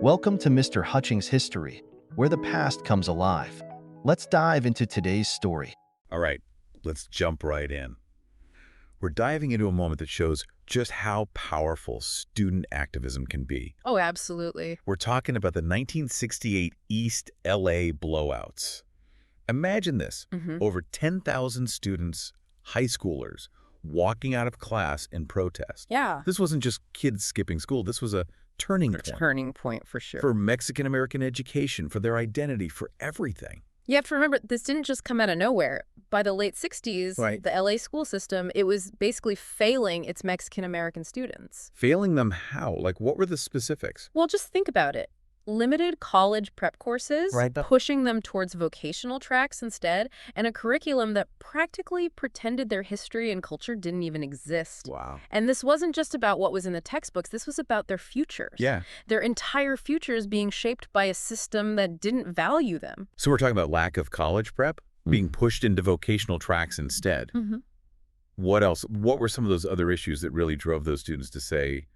Welcome to Mr. Hutchings History, where the past comes alive. Let's dive into today's story. All right, let's jump right in. We're diving into a moment that shows just how powerful student activism can be. Oh, absolutely. We're talking about the 1968 East LA blowouts. Imagine this, over 10,000 students, high schoolers, walking out of class in protest. Yeah. This wasn't just kids skipping school. This was a turning point. Turning point for sure. For Mexican-American education, for their identity, for everything. You have to remember, this didn't just come out of nowhere. By the late 60s, Right. the LA school system, it was basically failing its Mexican-American students. Failing them how? Like, what were the specifics? Well, just think about it. Limited college prep courses, Right. pushing them towards vocational tracks instead, and a curriculum that practically pretended their history and culture didn't even exist. Wow. And this wasn't just about what was in the textbooks. This was about their futures. Yeah. Their entire futures being shaped by a system that didn't value them. So we're talking about lack of college prep, being pushed into vocational tracks instead. What else? What were some of those other issues that really drove those students to say,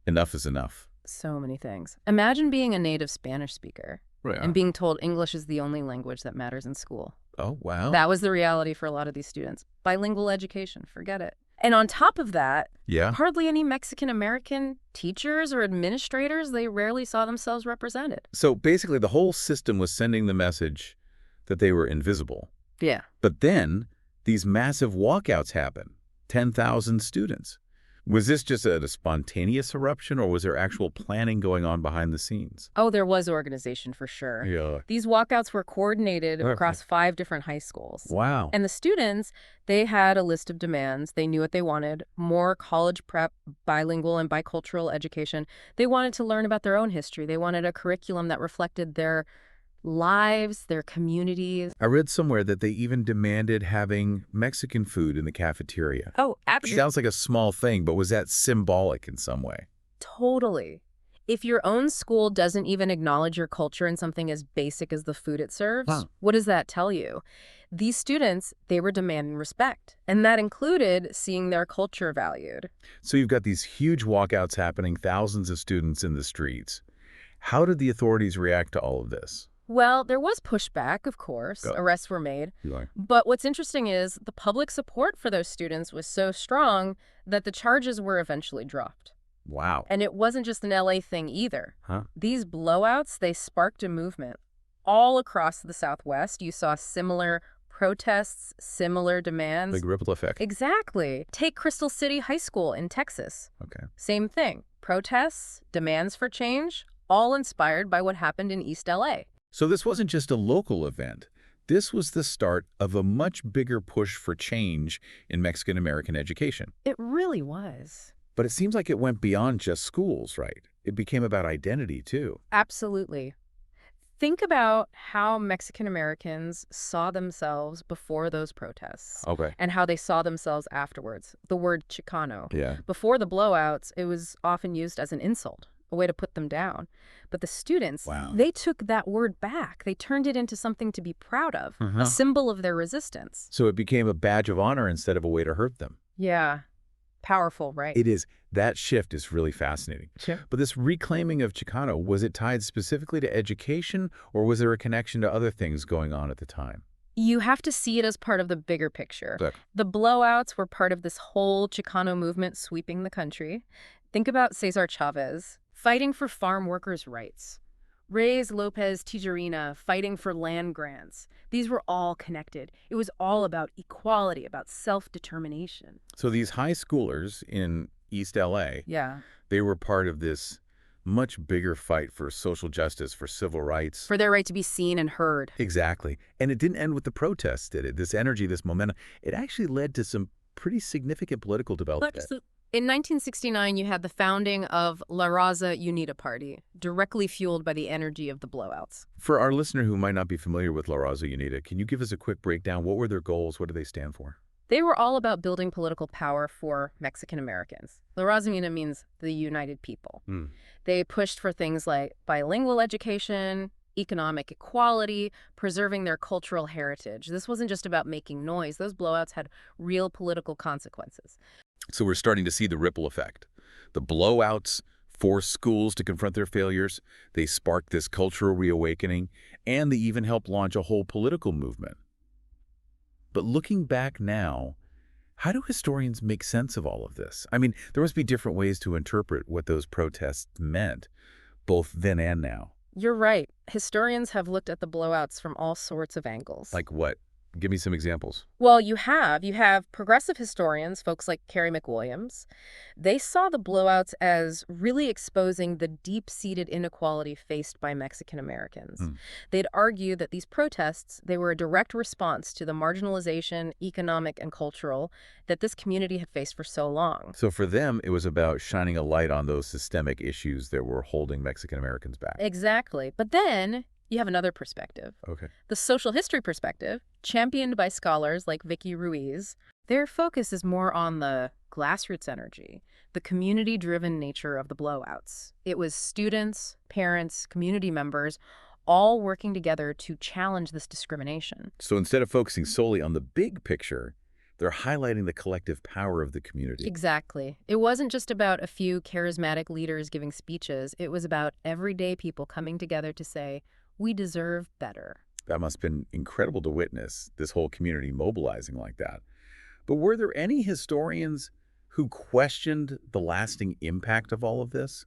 enough is enough? So many things. Imagine being a native Spanish speaker and being told English is the only language that matters in school. Oh, wow. That was the reality for a lot of these students. Bilingual education, forget it. And on top of that, Yeah. hardly any Mexican-American teachers or administrators, they rarely saw themselves represented. So basically the whole system was sending the message that they were invisible. Yeah. But then these massive walkouts happen, 10,000 students. Was this just a spontaneous eruption, or was there actual planning going on behind the scenes? Oh, there was organization for sure. Yeah. These walkouts were coordinated Okay. across 5 different high schools. Wow. And the students, they had a list of demands. They knew what they wanted. More college prep, bilingual and bicultural education. They wanted to learn about their own history. They wanted a curriculum that reflected their lives, their communities. I read somewhere that they even demanded having Mexican food in the cafeteria. Oh, absolutely. Sounds like a small thing, but was that symbolic in some way? Totally. If your own school doesn't even acknowledge your culture in something as basic as the food it serves, what does that tell you? These students, they were demanding respect, and that included seeing their culture valued. So you've got these huge walkouts happening, thousands of students in the streets. How did the authorities react to all of this? Well, there was pushback, of course. Go. Arrests were made. You But what's interesting is the public support for those students was so strong that the charges were eventually dropped. Wow. And it wasn't just an LA thing either. Huh? These blowouts, they sparked a movement. All across the Southwest, you saw similar protests, similar demands. Big ripple effect. Exactly. Take Crystal City High School in Texas. Okay. Same thing. Protests, demands for change, all inspired by what happened in East LA. So this wasn't just a local event. This was the start of a much bigger push for change in Mexican-American education. It really was. But it seems like it went beyond just schools, right? It became about identity, too. Absolutely. Think about how Mexican Americans saw themselves before those protests Okay. and how they saw themselves afterwards. The word Chicano. Yeah. Before the blowouts, it was often used as an insult, a way to put them down. But the students, Wow. they took that word back. They turned it into something to be proud of, a symbol of their resistance. So it became a badge of honor instead of a way to hurt them. Yeah. Powerful, right? It is. That shift is really fascinating. Sure. But this reclaiming of Chicano, was it tied specifically to education, or was there a connection to other things going on at the time? You have to see it as part of the bigger picture. Look. The blowouts were part of this whole Chicano movement sweeping the country. Think about Cesar Chavez fighting for farm workers' rights. Reyes Lopez Tijerina fighting for land grants. These were all connected. It was all about equality, about self-determination. So these high schoolers in East LA, Yeah. they were part of this much bigger fight for social justice, for civil rights. For their right to be seen and heard. Exactly. And it didn't end with the protests, did it? This energy, this momentum, it actually led to some pretty significant political development. In 1969, you had the founding of La Raza Unida Party, directly fueled by the energy of the blowouts. For our listener who might not be familiar with La Raza Unida, can you give us a quick breakdown? What were their goals? What do they stand for? They were all about building political power for Mexican Americans. La Raza Unida means the united people. They pushed for things like bilingual education, economic equality, preserving their cultural heritage. This wasn't just about making noise. Those blowouts had real political consequences. So we're starting to see the ripple effect. The blowouts forced schools to confront their failures. They sparked this cultural reawakening, and they even helped launch a whole political movement. But looking back now, how do historians make sense of all of this? I mean, there must be different ways to interpret what those protests meant, both then and now. You're right. Historians have looked at the blowouts from all sorts of angles. Like what? Give me some examples. Well, you have progressive historians, folks like Carrie McWilliams. They saw the blowouts as really exposing the deep-seated inequality faced by Mexican Americans. They'd argue that these protests, they were a direct response to the marginalization, economic and cultural, that this community had faced for so long. So for them, it was about shining a light on those systemic issues that were holding Mexican Americans back. Exactly. But then you have another perspective. Okay. The social history perspective, championed by scholars like Vicky Ruiz, their focus is more on the grassroots energy, the community-driven nature of the blowouts. It was students, parents, community members, all working together to challenge this discrimination. So instead of focusing solely on the big picture, they're highlighting the collective power of the community. Exactly. It wasn't just about a few charismatic leaders giving speeches. It was about everyday people coming together to say, we deserve better. That must have been incredible to witness, this whole community mobilizing like that. But were there any historians who questioned the lasting impact of all of this?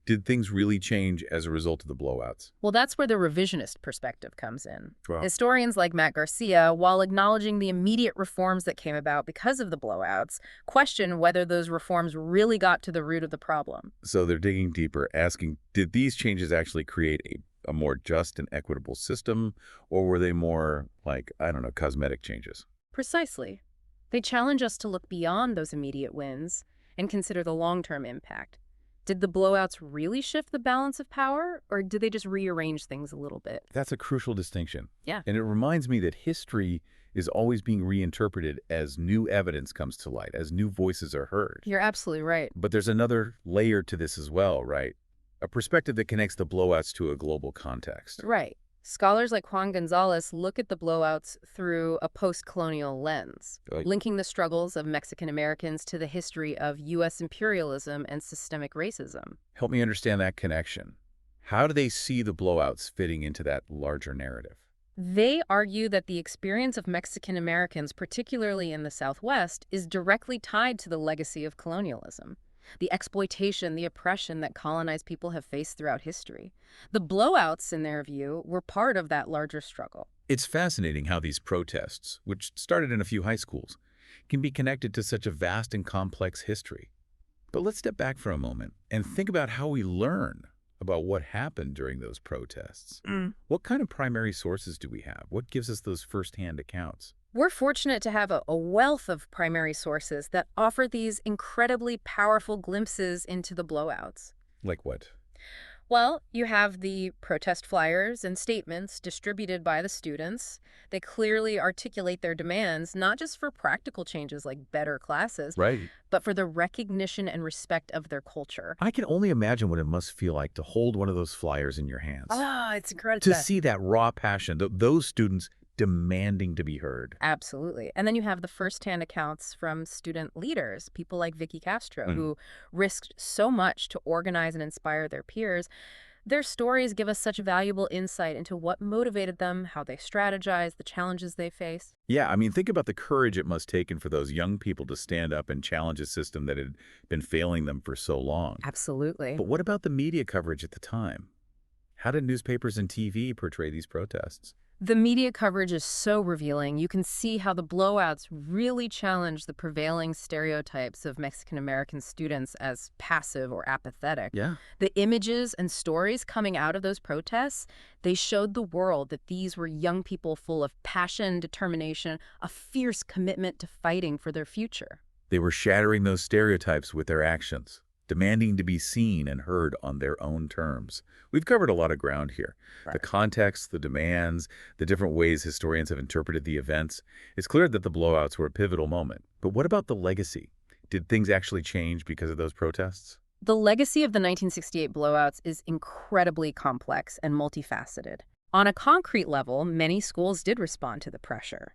Did things really change as a result of the blowouts? Well, that's where the revisionist perspective comes in. Wow. Historians like Matt Garcia, while acknowledging the immediate reforms that came about because of the blowouts, question whether those reforms really got to the root of the problem. So they're digging deeper, asking, did these changes actually create a more just and equitable system, or were they more like, I don't know, cosmetic changes? Precisely. They challenge us to look beyond those immediate wins and consider the long-term impact. Did the blowouts really shift the balance of power, or did they just rearrange things a little bit? That's a crucial distinction. Yeah. And it reminds me that history is always being reinterpreted as new evidence comes to light, as new voices are heard. You're absolutely right. But there's another layer to this as well, right? A perspective that connects the blowouts to a global context. Right. Scholars like Juan Gonzalez look at the blowouts through a post-colonial lens, linking the struggles of Mexican Americans to the history of U.S. imperialism and systemic racism. Help me understand that connection. How do they see the blowouts fitting into that larger narrative? They argue that the experience of Mexican Americans, particularly in the Southwest, is directly tied to the legacy of colonialism. The exploitation, the oppression that colonized people have faced throughout history. The blowouts, in their view, were part of that larger struggle. It's fascinating how these protests, which started in a few high schools, can be connected to such a vast and complex history. But let's step back for a moment and think about how we learn about what happened during those protests. What kind of primary sources do we have? What gives us those firsthand accounts? We're fortunate to have a wealth of primary sources that offer these incredibly powerful glimpses into the blowouts. Like what? Well, you have the protest flyers and statements distributed by the students. They clearly articulate their demands, not just for practical changes like better classes, Right. but for the recognition and respect of their culture. I can only imagine what it must feel like to hold one of those flyers in your hands. It's incredible. To see that raw passion, those students demanding to be heard. Absolutely. And then you have the firsthand accounts from student leaders, people like Vicky Castro, who risked so much to organize and inspire their peers. Their stories give us such valuable insight into what motivated them, how they strategized, the challenges they faced. Yeah, I mean, think about the courage it must take for those young people to stand up and challenge a system that had been failing them for so long. Absolutely. But what about the media coverage at the time? How did newspapers and TV portray these protests? The media coverage is so revealing. You can see how the blowouts really challenge the prevailing stereotypes of Mexican-American students as passive or apathetic. Yeah. The images and stories coming out of those protests, they showed the world that these were young people full of passion, determination, a fierce commitment to fighting for their future. They were shattering those stereotypes with their actions, demanding to be seen and heard on their own terms. We've covered a lot of ground here. Right. The context, the demands, the different ways historians have interpreted the events. It's clear that the blowouts were a pivotal moment. But what about the legacy? Did things actually change because of those protests? The legacy of the 1968 blowouts is incredibly complex and multifaceted. On a concrete level, many schools did respond to the pressure.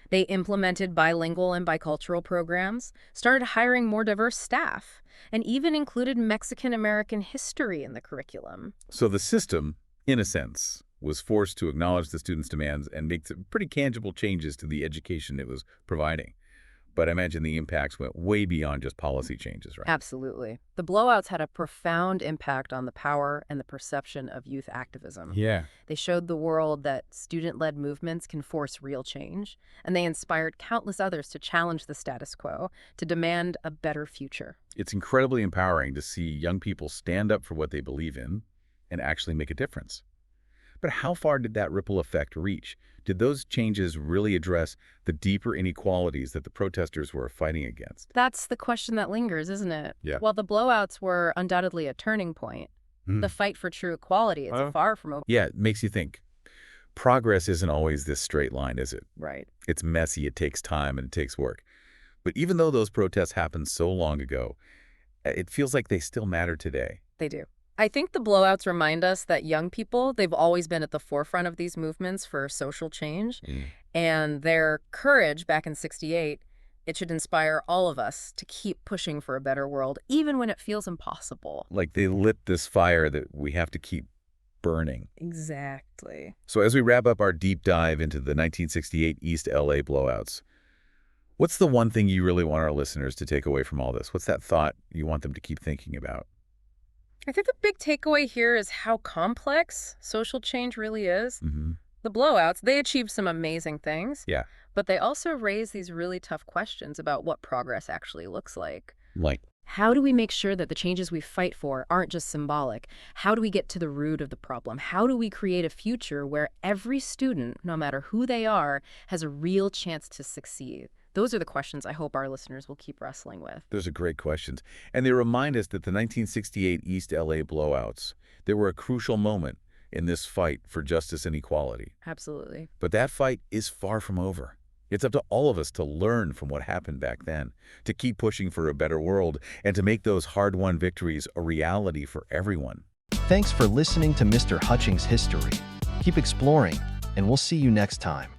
They implemented bilingual and bicultural programs, started hiring more diverse staff, and even included Mexican-American history in the curriculum. So the system, in a sense, was forced to acknowledge the students' demands and make some pretty tangible changes to the education it was providing. But I imagine the impacts went way beyond just policy changes, right? Absolutely. The blowouts had a profound impact on the power and the perception of youth activism. Yeah. They showed the world that student-led movements can force real change, and they inspired countless others to challenge the status quo, to demand a better future. It's incredibly empowering to see young people stand up for what they believe in and actually make a difference. But how far did that ripple effect reach? Did those changes really address the deeper inequalities that the protesters were fighting against? That's the question that lingers, isn't it? Yeah. While the blowouts were undoubtedly a turning point, the fight for true equality is far from over. Yeah, it makes you think. Progress isn't always this straight line, is it? Right. It's messy, it takes time, and it takes work. But even though those protests happened so long ago, it feels like they still matter today. They do. I think the blowouts remind us that young people, they've always been at the forefront of these movements for social change. And their courage back in '68, it should inspire all of us to keep pushing for a better world, even when it feels impossible. Like they lit this fire that we have to keep burning. Exactly. So as we wrap up our deep dive into the 1968 East LA blowouts, what's the one thing you really want our listeners to take away from all this? What's that thought you want them to keep thinking about? I think the big takeaway here is how complex social change really is. The blowouts, they achieved some amazing things. Yeah. But they also raise these really tough questions about what progress actually looks like. Like? How do we make sure that the changes we fight for aren't just symbolic? How do we get to the root of the problem? How do we create a future where every student, no matter who they are, has a real chance to succeed? Those are the questions I hope our listeners will keep wrestling with. Those are great questions. And they remind us that the 1968 East LA blowouts, they were a crucial moment in this fight for justice and equality. Absolutely. But that fight is far from over. It's up to all of us to learn from what happened back then, to keep pushing for a better world, and to make those hard-won victories a reality for everyone. Thanks for listening to Mr. Hutchings History. Keep exploring, and we'll see you next time.